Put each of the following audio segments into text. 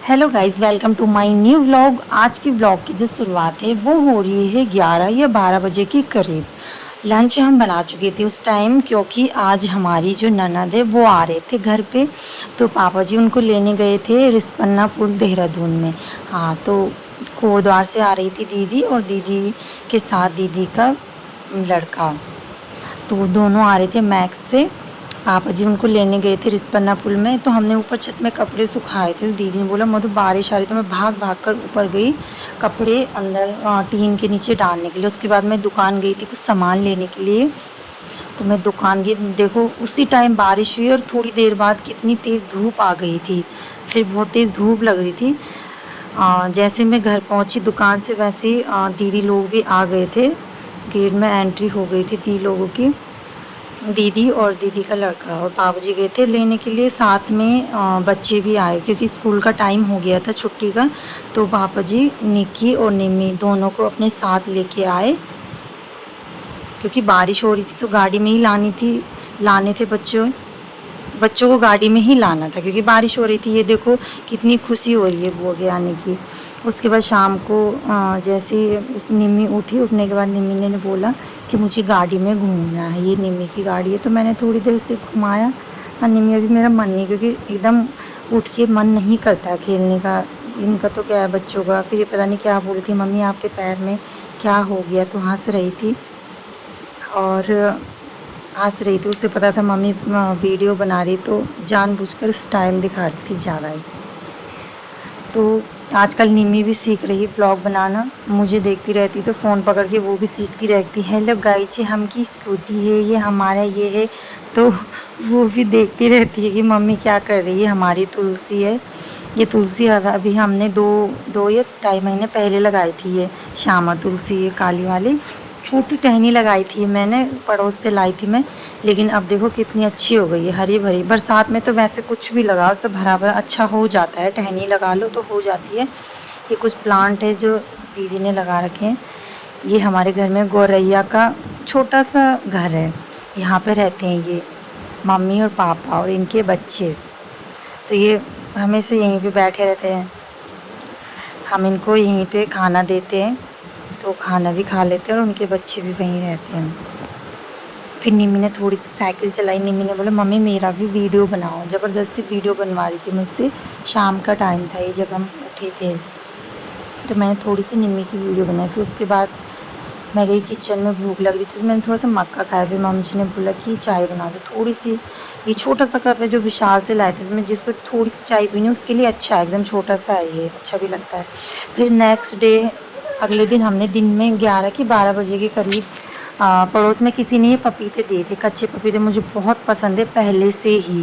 Hello guys, welcome to my new vlog. आज की vlog की जो शुरुआत है वो हो रही है 11 या 12 बजे के करीब। लंच हम बना चुके थे उस टाइम, क्योंकि आज हमारी जो ननद है वो आ रहे थे घर पे। तो पापा जी उनको लेने गए थे रिस्पन्ना पुल देहरादून में। हाँ, तो कोटद्वार से आ रही थी दीदी, और दीदी के साथ दीदी का लड़का। तो वो दोनों आ रहे थे मैक्स से। पापा जी उनको लेने गए थे रिस्पन्ना पुल में। तो हमने ऊपर छत में कपड़े सुखाए थे। तो दीदी ने बोला मधु बारिश आ रही, तो मैं भाग भाग कर ऊपर गई कपड़े अंदर टीन के नीचे डालने के लिए। उसके बाद मैं दुकान गई थी कुछ सामान लेने के लिए। तो मैं दुकान गई, देखो उसी टाइम बारिश हुई और थोड़ी देर बाद कितनी तेज़ धूप आ गई थी। फिर बहुत तेज़ धूप लग रही थी। जैसे मैं घर पहुंची दुकान से, वैसे ही दीदी लोग भी आ गए थे। गेट में एंट्री हो गई थी 3 लोगों की, दीदी और दीदी का लड़का। और पापा जी गए थे लेने के लिए, साथ में बच्चे भी आए क्योंकि स्कूल का टाइम हो गया था छुट्टी का। तो पापा जी निक्की और निम्मी दोनों को अपने साथ लेके आए, क्योंकि बारिश हो रही थी तो गाड़ी में ही लाने थे बच्चों बच्चों को गाड़ी में ही लाना था क्योंकि बारिश हो रही थी। ये देखो कितनी खुशी हो रही है बुआ के आने की। उसके बाद शाम को जैसे ही निम्मी उठी, उठने के बाद निम्मी ने बोला कि मुझे गाड़ी में घूमना है, ये निम्मी की गाड़ी है। तो मैंने थोड़ी देर उसे घुमाया। हाँ निम्मी, अभी मेरा मन नहीं, क्योंकि एकदम उठ के मन नहीं करता है खेलने का। इनका तो क्या है बच्चों का। फिर ये पता नहीं क्या बोली थी, मम्मी आपके पैर में क्या हो गया, तो हंस रही थी। और हंस रही थी, उसे पता था मम्मी वीडियो बना रही, तो जानबूझकर स्टाइल दिखा रही थी ज़्यादा ही। तो आजकल निम्मी भी सीख रही है व्लॉग बनाना, मुझे देखती रहती तो फ़ोन पकड़ के वो भी सीखती रहती है। हेलो गाइस, ये हम की स्कूटी है, ये हमारा ये है। तो वो भी देखती रहती है कि मम्मी क्या कर रही है। हमारी तुलसी है, ये तुलसी अभी हमने दो या 2.5 महीने पहले लगाई थी। ये श्यामा तुलसी, ये काली वाली छोटी टहनी लगाई थी मैंने, पड़ोस से लाई थी मैं। लेकिन अब देखो कितनी अच्छी हो गई है, हरी भरी। बरसात में तो वैसे कुछ भी लगाओ सब हरा भरा अच्छा हो जाता है, टहनी लगा लो तो हो जाती है। ये कुछ प्लांट है जो दीदी ने लगा रखे हैं। ये हमारे घर में गौरैया का छोटा सा घर है, यहाँ पे रहते हैं ये मम्मी और पापा और इनके बच्चे। तो ये हमेशा यहीं पे बैठे रहते हैं, हम इनको यहीं पे खाना देते हैं तो खाना भी खा लेते हैं और उनके बच्चे भी वहीं रहते हैं। फिर निम्मी ने थोड़ी सी साइकिल चलाई। निम्मी ने बोला मम्मी मेरा भी वीडियो बनाओ, ज़बरदस्ती वीडियो बनवा रही थी मुझसे। शाम का टाइम था ये जब हम उठे थे, तो मैंने थोड़ी सी निम्मी की वीडियो बनाई। फिर उसके बाद मैं गई किचन में, भूख लग रही थी तो मैंने थोड़ा सा मक्का खाया। फिर मम्मी जी ने बोला कि चाय बना दो थोड़ी सी। ये छोटा सा कप है जो विशाल से लाए थे, इसमें जिसको थोड़ी सी चाय पीनी उसके लिए अच्छा है, एकदम छोटा सा है ये, अच्छा भी लगता है। फिर नेक्स्ट डे अगले दिन हमने दिन में 11 की 12 बजे के करीब पड़ोस में किसी ने ये पपीते दिए थे। कच्चे पपीते मुझे बहुत पसंद है पहले से ही।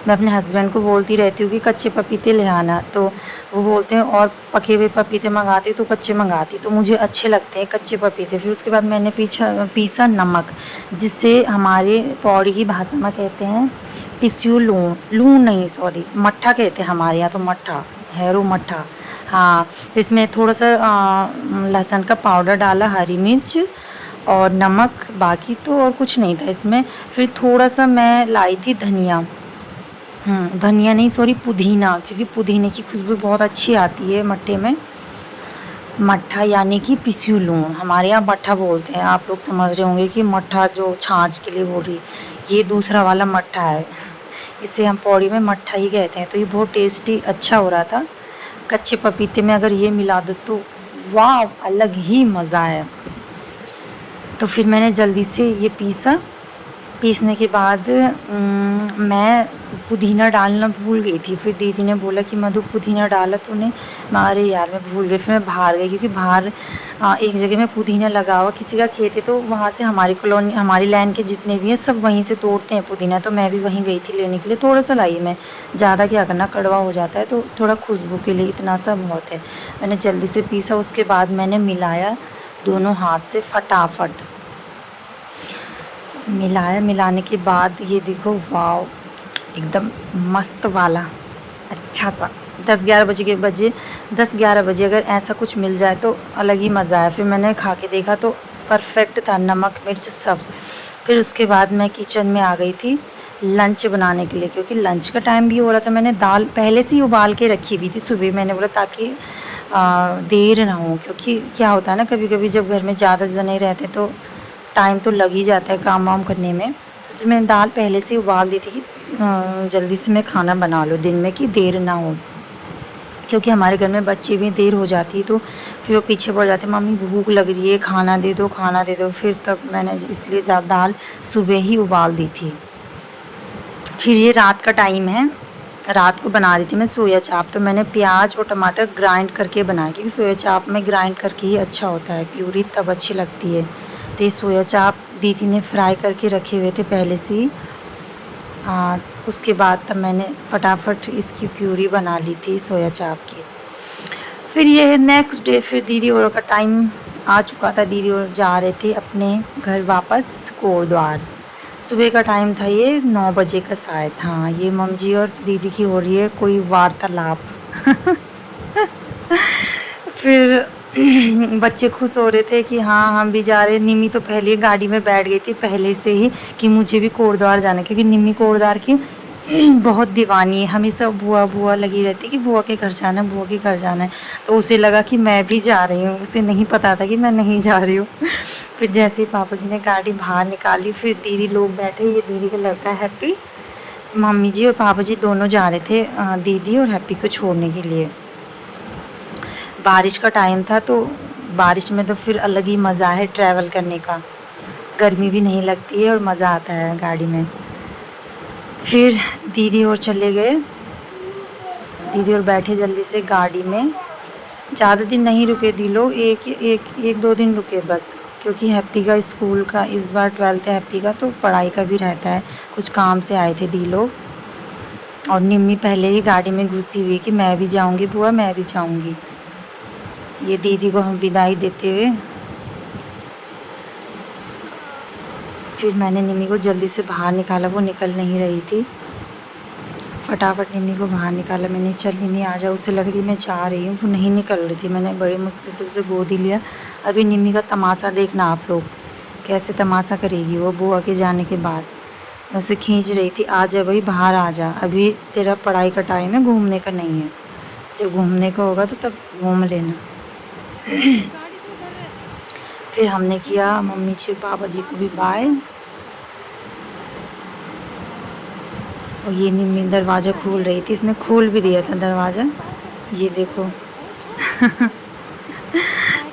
मैं अपने हस्बैंड को बोलती रहती हूँ कि कच्चे पपीते ले आना, तो वो बोलते हैं और पके हुए पपीते मंगाती तो कच्चे मंगाती, तो मुझे अच्छे लगते हैं कच्चे पपीते। फिर उसके बाद मैंने पीसा नमक, जिसे हमारे पौड़ी की भाषा में कहते हैं पिस्यू लूण, लूण नहीं सॉरी मट्ठा कहते हैं हमारे यहाँ, तो मट्ठा हैरो मट्ठा। हाँ, इसमें थोड़ा सा लहसुन का पाउडर डाला, हरी मिर्च और नमक, बाकी तो और कुछ नहीं था इसमें। फिर थोड़ा सा मैं लाई थी धनिया, धनिया नहीं सॉरी पुदीना, क्योंकि पुदीने की खुशबू बहुत अच्छी आती है मट्ठे में। मट्ठा यानी कि पिस्यू लूण, हमारे यहाँ मट्ठा बोलते हैं। आप लोग समझ रहे होंगे कि मट्ठा जो छाछ के लिए बोल रही, ये दूसरा वाला मट्ठा है, इसे हम पौड़ी में मट्ठा ही कहते हैं। तो ये बहुत टेस्टी अच्छा हो रहा था। कच्चे पपीते में अगर ये मिला दो तो वाह, अलग ही मज़ा है। तो फिर मैंने जल्दी से ये पीसने के बाद मैं पुदीना डालना भूल गई थी। फिर दीदी ने बोला कि मधु पुदीना डाला तूने। अरे यार मैं भूल गई। फिर मैं बाहर गई, क्योंकि बाहर एक जगह में पुदीना लगा हुआ किसी का खेत है, तो वहाँ से हमारी कॉलोनी, हमारी लाइन के जितने भी हैं सब वहीं से तोड़ते हैं पुदीना। तो मैं भी वहीं गई थी लेने के लिए। थोड़ा सा लाई मैं, ज़्यादा क्या करना, कड़वा हो जाता है, तो थोड़ा खुशबू के लिए इतना सा बहुत है। मैंने जल्दी से पीसा, उसके बाद मैंने मिलाया दोनों हाथ से फटाफट मिलाया। मिलाने के बाद ये देखो वाव, एकदम मस्त वाला अच्छा सा 10-11 बजे अगर ऐसा कुछ मिल जाए तो अलग ही मज़ा है। फिर मैंने खा के देखा तो परफेक्ट था, नमक मिर्च सब। फिर उसके बाद मैं किचन में आ गई थी लंच बनाने के लिए, क्योंकि लंच का टाइम भी हो रहा था। मैंने दाल पहले से ही उबाल के रखी हुई थी सुबह, मैंने बोला ताकि देर ना हो, क्योंकि क्या होता है ना, कभी कभी जब घर में ज़्यादा जने रहते तो टाइम तो लग ही जाता है काम वाम करने में। तो इसलिए मैंने दाल पहले से ही उबाल दी थी कि जल्दी से मैं खाना बना लूँ दिन में, कि देर ना हो, क्योंकि हमारे घर में बच्चे भी देर हो जाती है तो फिर वो पीछे पड़ जाते, मम्मी भूख लग रही है, खाना दे दो खाना दे दो। फिर तब मैंने इसलिए दाल सुबह ही उबाल दी थी। फिर ये रात का टाइम है, रात को बना रही थी मैं सोया चाप। तो मैंने प्याज और टमाटर ग्राइंड करके बनाया, क्योंकि सोया चाप में ग्राइंड करके ही अच्छा होता है, प्यूरी तब अच्छी लगती है। तो ये सोया चाप दीदी ने फ्राई करके रखे हुए थे पहले से ही। उसके बाद तब मैंने फटाफट इसकी प्यूरी बना ली थी सोया चाप की। फिर ये नेक्स्ट डे फिर दीदी और का टाइम आ चुका था, दीदी और जा रहे थे अपने घर वापस कोटद्वार। सुबह का टाइम था, ये 9 बजे का शायद। हाँ, ये मम्मी और दीदी की हो रही है कोई वार्तालाप। फिर बच्चे खुश हो रहे थे कि हाँ हम भी जा रहे हैं। निम्मी तो पहले ही गाड़ी में बैठ गई थी पहले से ही कि मुझे भी कोटद्वार जाना है, क्योंकि निम्मी कोटद्वार की बहुत दीवानी है, हमेशा बुआ बुआ लगी रहती कि बुआ के घर जाना है, बुआ के घर जाना है। तो उसे लगा कि मैं भी जा रही हूँ, उसे नहीं पता था कि मैं नहीं जा रही हूँ। फिर जैसे ही पापा जी ने गाड़ी बाहर निकाली, फिर दीदी लोग बैठे, ये दीदी का लड़का हैप्पी, मम्मी जी और पापा जी दोनों जा रहे थे दीदी और हैप्पी को छोड़ने के लिए। बारिश का टाइम था, तो बारिश में तो फिर अलग ही मज़ा है ट्रैवल करने का, गर्मी भी नहीं लगती है और मज़ा आता है गाड़ी में। फिर दीदी और चले गए, दीदी और बैठे जल्दी से गाड़ी में। ज़्यादा दिन नहीं रुके दी लोग, एक दो दिन रुके बस, क्योंकि हैप्पी का स्कूल का इस बार 12th है हैप्पी का, तो पढ़ाई का भी रहता है, कुछ काम से आए थे दी लोग। और निम्मी पहले ही गाड़ी में घुसी हुई कि मैं भी जाऊंगी बुआ, मैं भी जाऊंगी। ये दीदी को हम विदाई देते हुए फिर मैंने निम्मी को जल्दी से बाहर निकाला, वो निकल नहीं रही थी। फटाफट निम्मी को बाहर निकाला मैंने, चल निम्मी आ जाओ। उसे लग रही मैं जा रही हूँ, वो नहीं निकल रही थी। मैंने बड़ी मुश्किल से उसे गोद ही लिया। अभी निम्मी का तमाशा देखना आप लोग, कैसे तमाशा करेगी वो बुआ के जाने के बाद। मैं उसे खींच रही थी, आ जा भाई बाहर आ जा, अभी तेरा पढ़ाई का टाइम है, घूमने का नहीं है। जब घूमने का होगा तो तब घूम लेना। फिर हमने किया मम्मी जी पापा जी को भी बाय। और ये निम्मी दरवाज़ा खोल रही थी, इसने खोल भी दिया था दरवाज़ा, ये देखो।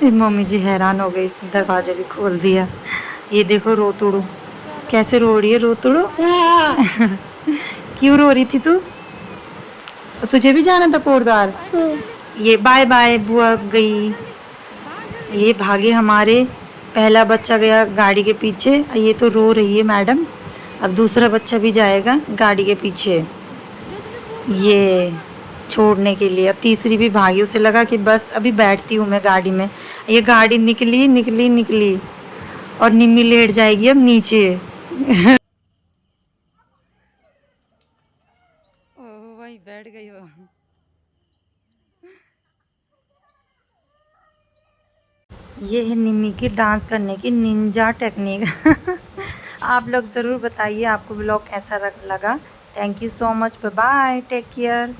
मम्मी जी हैरान हो गई, इसने दरवाज़ा भी खोल दिया। ये देखो रोतुड़ू कैसे रो रही है, रोतुड़ू। क्यों रो रही थी तू? तुझे भी जाना था कोटद्वार? ये बाय बाय बुआ गई, ये भागे हमारे, पहला बच्चा गया गाड़ी के पीछे, ये तो रो रही है मैडम। अब दूसरा बच्चा भी जाएगा गाड़ी के पीछे ये छोड़ने के लिए। अब तीसरी भी भागी, उसे लगा कि बस अभी बैठती हूँ मैं गाड़ी में। ये गाड़ी निकली निकली निकली और निम्मी लेट जाएगी अब नीचे। ओ भाई बैठ गई हो। ये है निम्मी की डांस करने की निंजा टेक्निक। आप लोग ज़रूर बताइए आपको ब्लॉग कैसा लगा। Thank you so much, bye bye, take care.